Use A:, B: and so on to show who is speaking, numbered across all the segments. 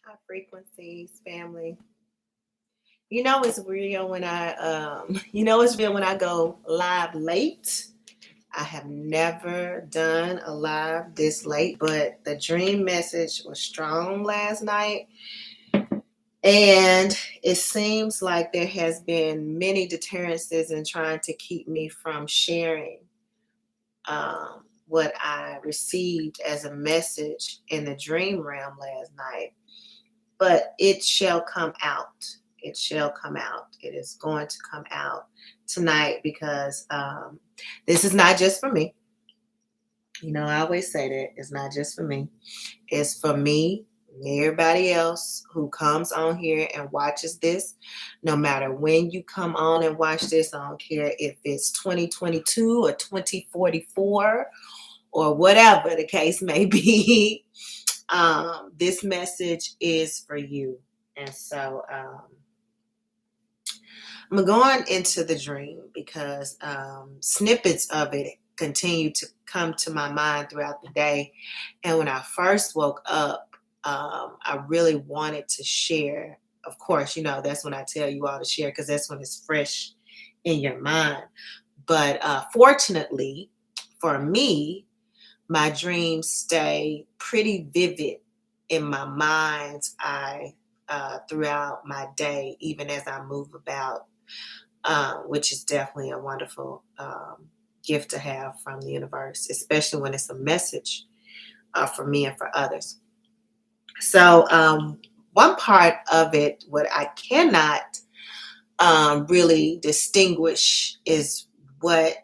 A: High frequencies, family. You know it's real when it's real when I go live late. I have never done a live this late, but the dream message was strong last night. And it seems like there has been many deterrences in trying to keep me from sharing what I received as a message in the dream realm last night. But it shall come out. It shall come out. It is going to come out tonight because this is not just for me. You know, I always say that it's not just for me. It's for me and everybody else who comes on here and watches this. No matter when you come on and watch this, I don't care if it's 2022 or 2044 or whatever the case may be. This message is for you. And so I'm going into the dream because snippets of it continue to come to my mind throughout the day. And when I first woke up, I really wanted to share. Of course, that's when I tell you all to share because that's when it's fresh in your mind. But fortunately for me, my dreams stay pretty vivid in my mind's eye throughout my day, even as I move about, which is definitely a wonderful gift to have from the universe, especially when it's a message for me and for others. So, one part of it, what I cannot really distinguish is what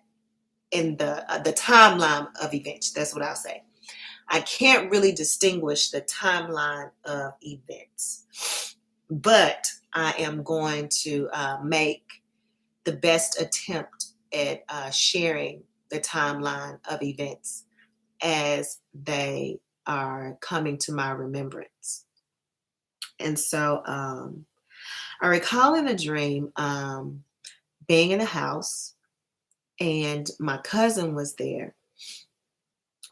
A: in the timeline of events. That's what I'll say. I can't really distinguish the timeline of events, but I am going to make the best attempt at sharing the timeline of events as they are coming to my remembrance. And so I recall in a dream being in a house, and my cousin was there.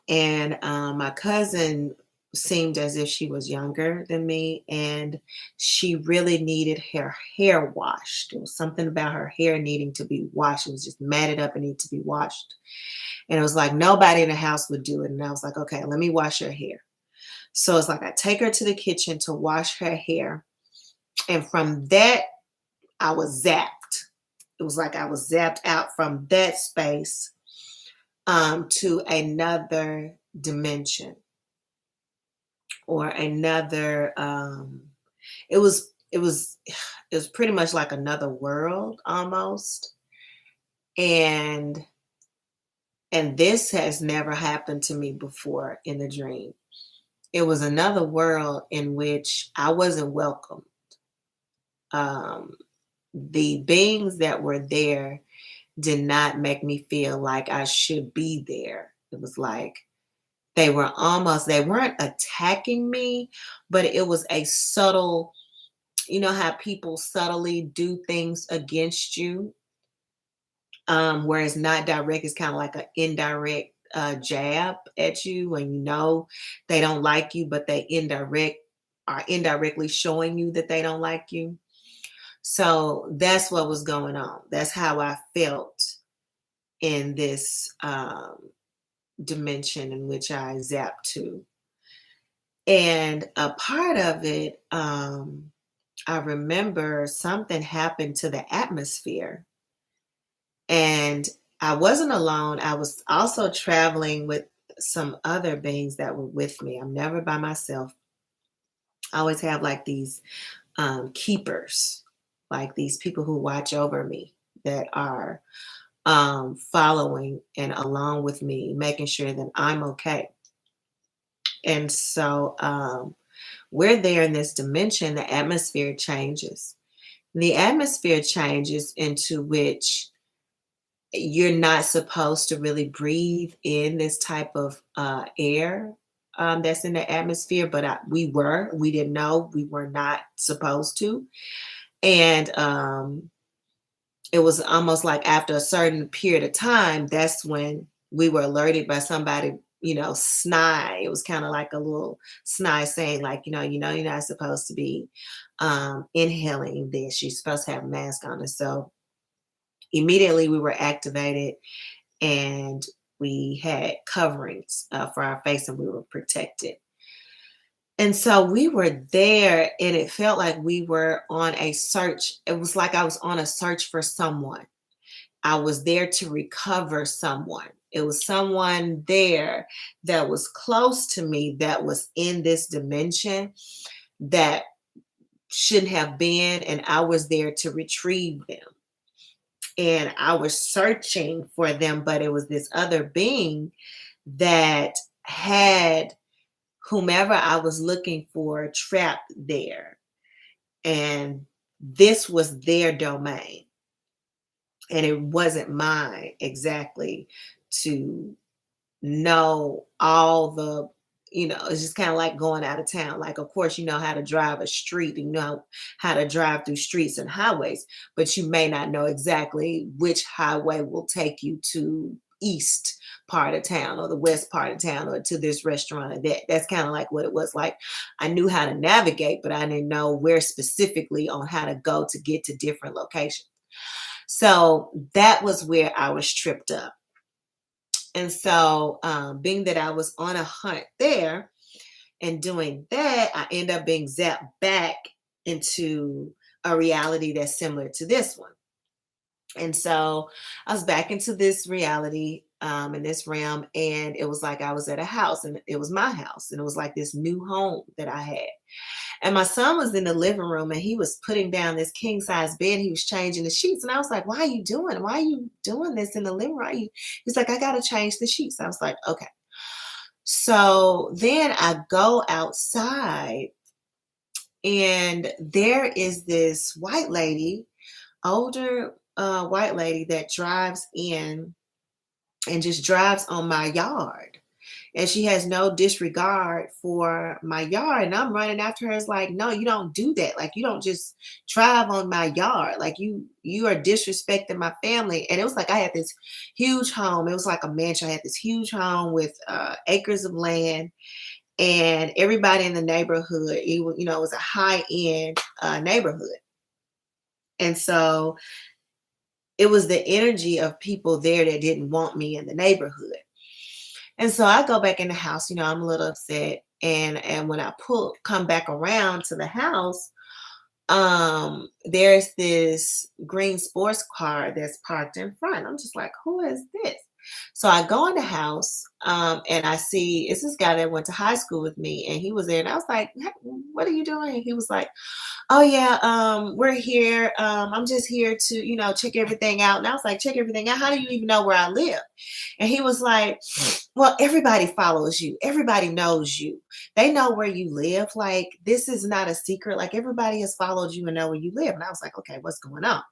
A: And my cousin seemed as if she was younger than me, and she really needed her hair washed. It was something about her hair needing to be washed. It was just matted up and needed to be washed. And it was like nobody in the house would do it. And I was like, okay, let me wash her hair. So it's like I take her to the kitchen to wash her hair. And from that, I was zapped. It was like I was zapped out from that space to another dimension or another it was pretty much like another world almost. And this has never happened to me before in a dream. It was another world in which I wasn't welcome. um the beings that were there did not make me feel like I should be there. It was like they weren't attacking me, but it was a subtle, how people subtly do things against you, where it's not direct, it's kind of like an indirect jab at you, and they don't like you, but they are indirectly showing you that they don't like you. So that's what was going on. That's how I felt in this dimension in which I zapped to. And a part of it, I remember something happened to the atmosphere. And I wasn't alone. I was also traveling with some other beings that were with me. I'm never by myself. I always have like these keepers, like these people who watch over me that are following and along with me, making sure that I'm okay. And so we're there in this dimension, the atmosphere changes. The atmosphere changes into which you're not supposed to really breathe in this type of air that's in the atmosphere, but we didn't know we were not supposed to. And it was almost like after a certain period of time, that's when we were alerted by somebody snide. It was kind of like a little snide saying, like, you're not supposed to be inhaling this. You're supposed to have a mask on. And so immediately we were activated, and we had coverings for our face, and we were protected. And so we were there, and it felt like we were on a search. It was like I was on a search for someone. I was there to recover someone. It was someone there that was close to me that was in this dimension that shouldn't have been, and I was there to retrieve them. And I was searching for them, but it was this other being that had whomever I was looking for trapped there. And this was their domain. And it wasn't mine exactly to know all the, it's just kind of like going out of town. Like, of course, you know how to drive a street, and you know how to drive through streets and highways, but you may not know exactly which highway will take you to east part of town or the west part of town or to this restaurant or that. That's kind of like what it was like. I knew how to navigate, but I didn't know where specifically on how to go to get to different locations. So that was where I was tripped up. And so, being that I was on a hunt there and doing that, I end up being zapped back into a reality that's similar to this one. And so I was back into this reality, in this realm, and it was like I was at a house, and it was my house, and it was like this new home that I had. And my son was in the living room, and he was putting down this king size bed. He was changing the sheets. And I was like, why are you doing this in the living room? He's like, I got to change the sheets. I was like, okay. So then I go outside, and there is this white lady, older white lady, that drives in and just drives on my yard. And she has no disregard for my yard. And I'm running after her. It's like, no, you don't do that. Like, you don't just drive on my yard. Like, you are disrespecting my family. And it was like I had this huge home. It was like a mansion. I had this huge home with acres of land, and everybody in the neighborhood, it was a high-end neighborhood. And so it was the energy of people there that didn't want me in the neighborhood. And so I go back in the house, I'm a little upset. And when I come back around to the house, there's this green sports car that's parked in front. I'm just like, who is this? So I go in the house, and I see it's this guy that went to high school with me, and he was there. And I was like, "Hey, what are you doing?" He was like, oh yeah, we're here. I'm just here to, check everything out. And I was like, check everything out? How do you even know where I live? And he was like, well, everybody follows you. Everybody knows you. They know where you live. Like, this is not a secret. Like, everybody has followed you and know where you live. And I was like, okay, what's going on?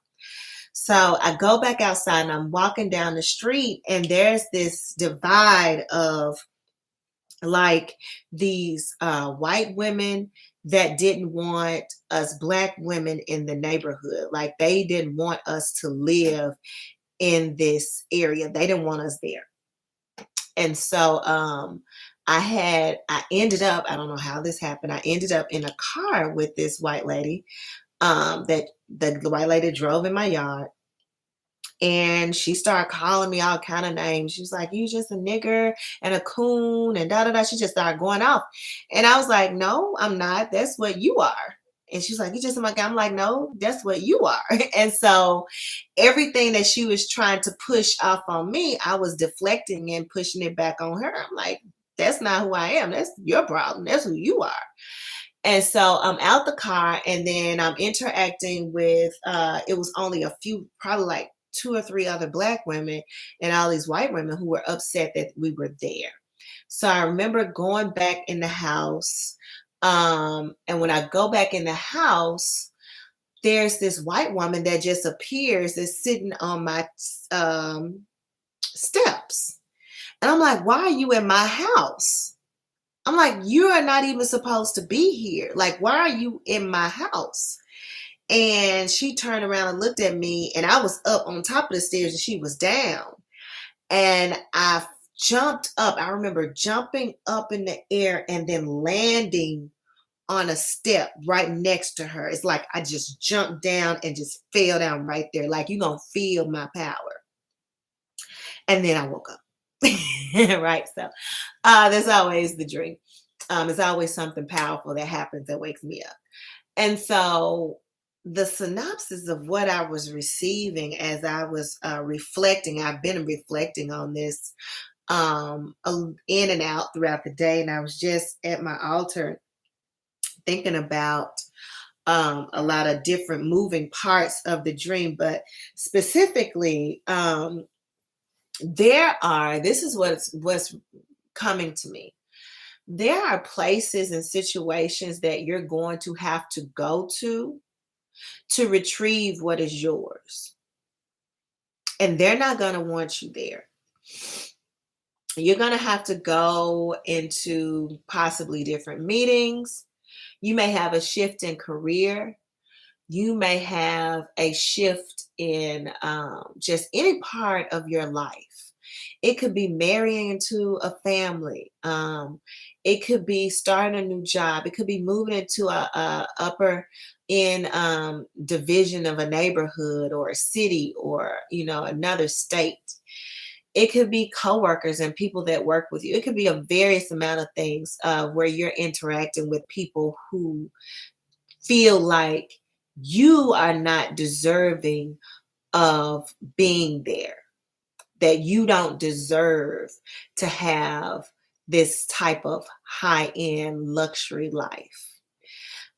A: So I go back outside, and I'm walking down the street, and there's this divide of like these white women that didn't want us black women in the neighborhood. Like, they didn't want us to live in this area. They didn't want us there. And so I ended up, I don't know how this happened. I ended up in a car with this white lady, that the white lady drove in my yard. And she started calling me all kind of names. She was like, you just a nigger and a coon and da da da. She just started going off. And I was like, no, I'm not. That's what you are. And she's like, you just my guy. I'm like, no, that's what you are. And so everything that she was trying to push off on me, I was deflecting and pushing it back on her. I'm like, that's not who I am. That's your problem. That's who you are. And so I'm out the car, and then I'm interacting with, it was only a few, probably like 2 or 3 other black women and all these white women who were upset that we were there. So I remember going back in the house. And when I go back in the house, there's this white woman that just appears, that's sitting on my steps. And I'm like, why are you in my house? I'm like, you are not even supposed to be here. Like, why are you in my house? And she turned around and looked at me, and I was up on top of the stairs and she was down. And I jumped up. I remember jumping up in the air and then landing on a step right next to her. It's like I just jumped down and just fell down right there. Like you're gonna feel my power. And then I woke up. Right. So there's always the dream. There's always something powerful that happens that wakes me up. And so the synopsis of what I was receiving as I was reflecting, I've been reflecting on this in and out throughout the day. And I was just at my altar thinking about a lot of different moving parts of the dream, but specifically, this is what's coming to me. There are places and situations that you're going to have to go to retrieve what is yours. And they're not going to want you there. You're going to have to go into possibly different meetings. You may have a shift in career. You may have a shift in just any part of your life. It could be marrying into a family. It could be starting a new job. It could be moving into a upper in division of a neighborhood or a city or another state. It could be coworkers and people that work with you. It could be a various amount of things where you're interacting with people who feel like you are not deserving of being there, that you don't deserve to have this type of high-end luxury life.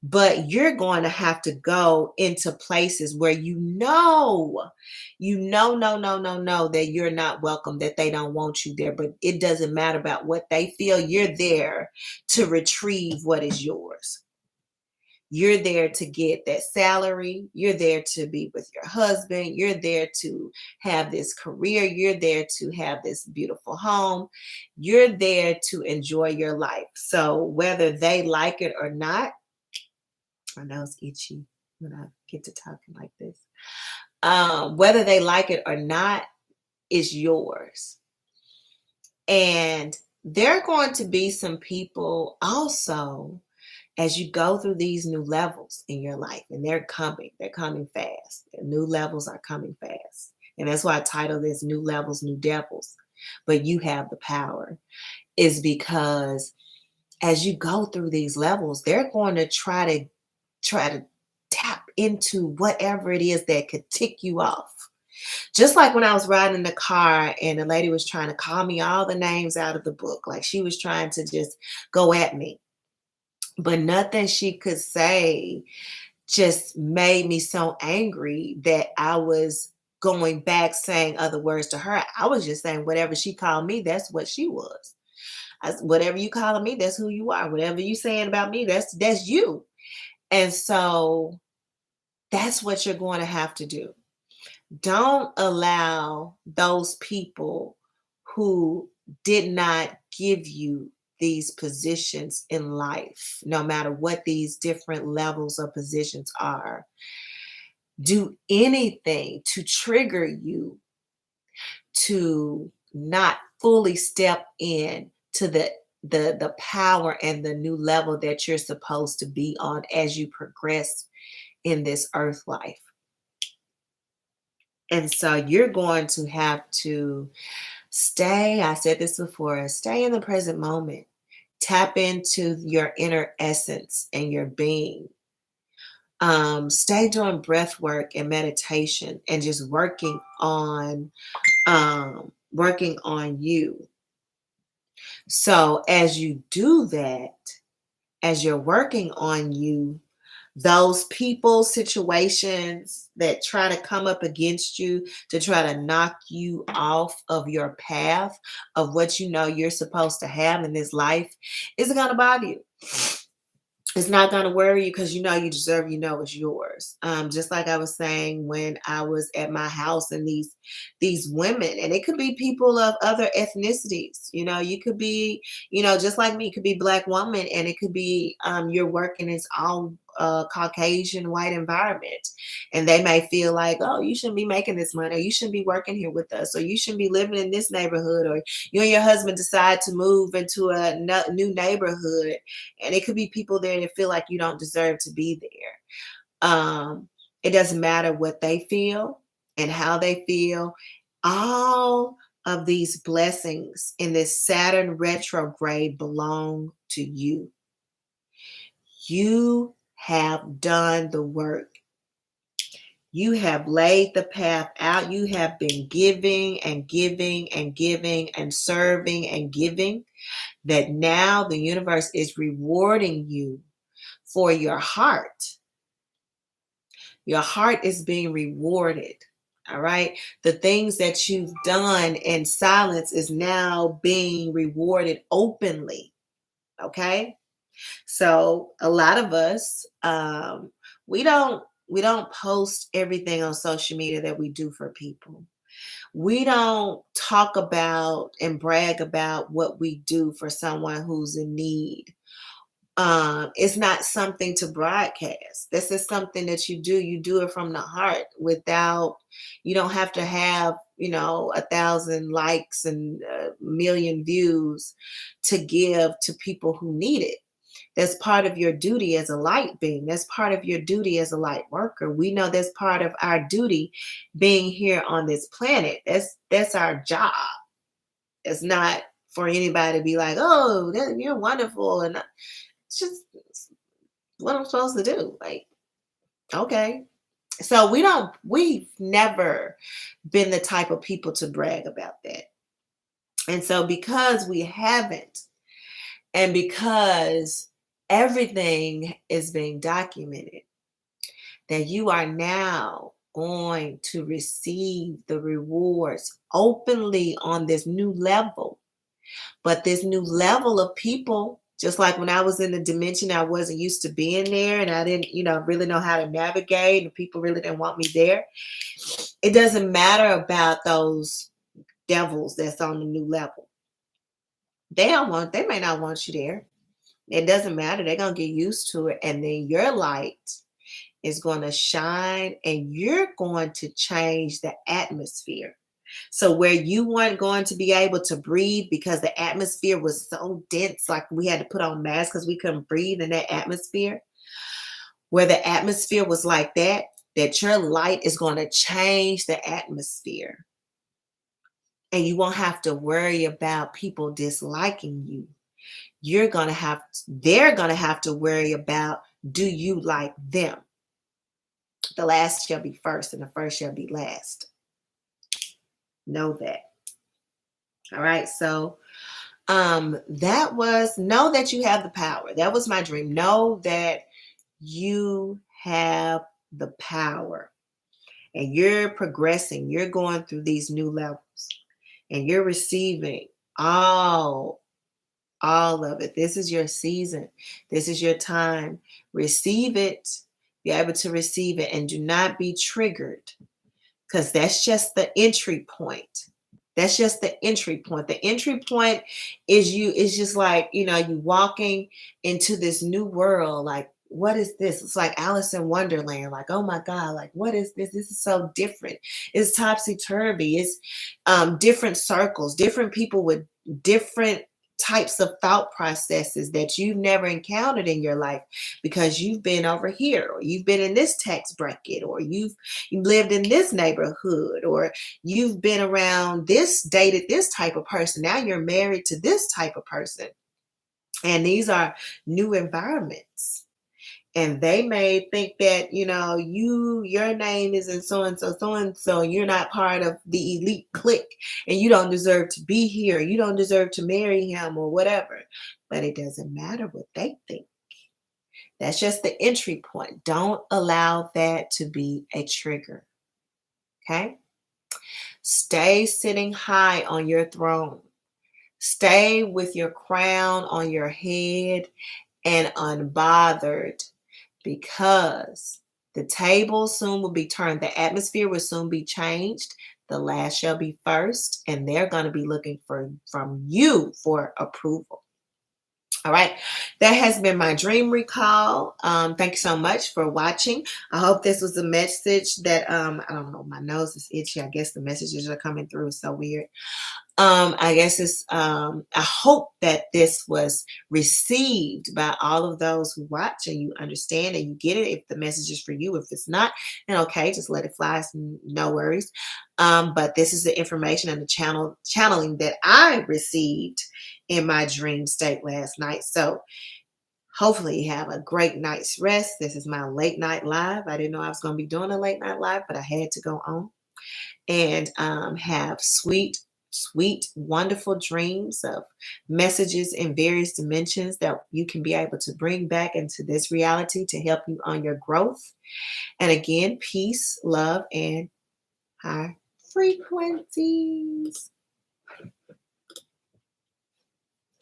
A: But you're going to have to go into places where no, that you're not welcome, that they don't want you there. But it doesn't matter about what they feel. You're there to retrieve what is yours. You're there to get that salary. You're there to be with your husband. You're there to have this career. You're there to have this beautiful home. You're there to enjoy your life. So whether they like it or not, I know it's itchy when I get to talking like this. Whether they like it or not is yours. And there are going to be some people also as you go through these new levels in your life, and they're coming fast. The new levels are coming fast. And that's why I titled this New Levels, New Devils. But you have the power, is because as you go through these levels, they're going to try to tap into whatever it is that could tick you off. Just like when I was riding in the car and the lady was trying to call me all the names out of the book, like she was trying to just go at me. But nothing she could say just made me so angry that I was going back saying other words to her. I was just saying whatever she called me, that's what she was. Whatever you calling me, that's who you are. Whatever you saying about me, that's you. And so that's what you're going to have to do. Don't allow those people who did not give you these positions in life, no matter what these different levels of positions are, do anything to trigger you to not fully step in to the power and the new level that you're supposed to be on as you progress in this earth life. And so you're going to have to stay, I said this before, stay in the present moment. Tap into your inner essence and your being. Stay doing breath work and meditation and just working on you. So as you do that, as you're working on you, those people, situations that try to come up against you to try to knock you off of your path of what you know you're supposed to have in this life isn't going to bother you. It's not going to worry you because you know you deserve, it's yours. Just like I was saying when I was at my house and these women, and it could be people of other ethnicities, you could be, just like me, it could be Black woman, and it could be you're working as all Caucasian white environment. And they may feel like, oh, you shouldn't be making this money, or you shouldn't be working here with us, or you shouldn't be living in this neighborhood, or you and your husband decide to move into a new neighborhood. And it could be people there that feel like you don't deserve to be there. It doesn't matter what they feel and how they feel. All of these blessings in this Saturn retrograde belong to you. You have done the work. You have laid the path out. You have been giving and giving and giving and serving and giving, that now the universe is rewarding you for your heart. Your heart is being rewarded. All right. The things that you've done in silence is now being rewarded openly. Okay. So a lot of us, we don't post everything on social media that we do for people. We don't talk about and brag about what we do for someone who's in need. It's not something to broadcast. This is something that you do. You do it from the heart without, you don't have to have, 1,000 likes and a million views to give to people who need it. That's part of your duty as a light being. That's part of your duty as a light worker. We know that's part of our duty being here on this planet. That's our job. It's not for anybody to be like, oh, you're wonderful. And it's just what I'm supposed to do. Like, okay. So we've never been the type of people to brag about that. And so because we haven't, and because everything is being documented, that you are now going to receive the rewards openly on this new level. But this new level of people, just like when I was in the dimension, I wasn't used to being there, and I didn't, really know how to navigate, and people really didn't want me there. It doesn't matter about those devils that's on the new level. They may not want you there. It doesn't matter. They're going to get used to it. And then your light is going to shine, and you're going to change the atmosphere. So where you weren't going to be able to breathe because the atmosphere was so dense, like we had to put on masks because we couldn't breathe in that atmosphere, where the atmosphere was like that your light is going to change the atmosphere. And you won't have to worry about people disliking you. They're going to have to worry about, do you like them? The last shall be first, and the first shall be last. Know that. All right. So know that you have the power. That was my dream. Know that you have the power, and you're progressing. You're going through these new levels, and you're receiving all of it. This is your season. This is your time. Receive it. Be able to receive it, and do not be triggered, because that's just the entry point. That's just the entry point. The entry point is just like, you walking into this new world. Like, what is this? It's like Alice in Wonderland. Like, oh my God, like, what is this? This is so different. It's topsy-turvy. It's different circles, different people with different types of thought processes that you've never encountered in your life, because you've been over here, or you've been in this tax bracket, or you've lived in this neighborhood, or you've been around dated this type of person. Now you're married to this type of person. And these are new environments. And they may think that, your name isn't so-and-so, you're not part of the elite clique, and you don't deserve to be here. You don't deserve to marry him, or whatever. But it doesn't matter what they think. That's just the entry point. Don't allow that to be a trigger. Okay? Stay sitting high on your throne. Stay with your crown on your head and unbothered, because the table soon will be turned. The atmosphere will soon be changed. The last shall be first, and they're going to be looking from you for approval. All right, that has been my dream recall. Thank you so much for watching. I hope this was a message that I don't know, my nose is itchy. I guess the messages are coming through. It's so weird. I guess it's I hope that this was received by all of those who watch and you understand and you get it. If the message is for you, if it's not, then okay, just let it fly. No worries. But this is the information and the channeling that I received in my dream state last night. So hopefully you have a great night's rest. This is my late night live. I didn't know I was going to be doing a late night live, but I had to go on and have sweet, wonderful dreams of messages in various dimensions that you can be able to bring back into this reality to help you on your growth. And again, peace, love, and high frequencies.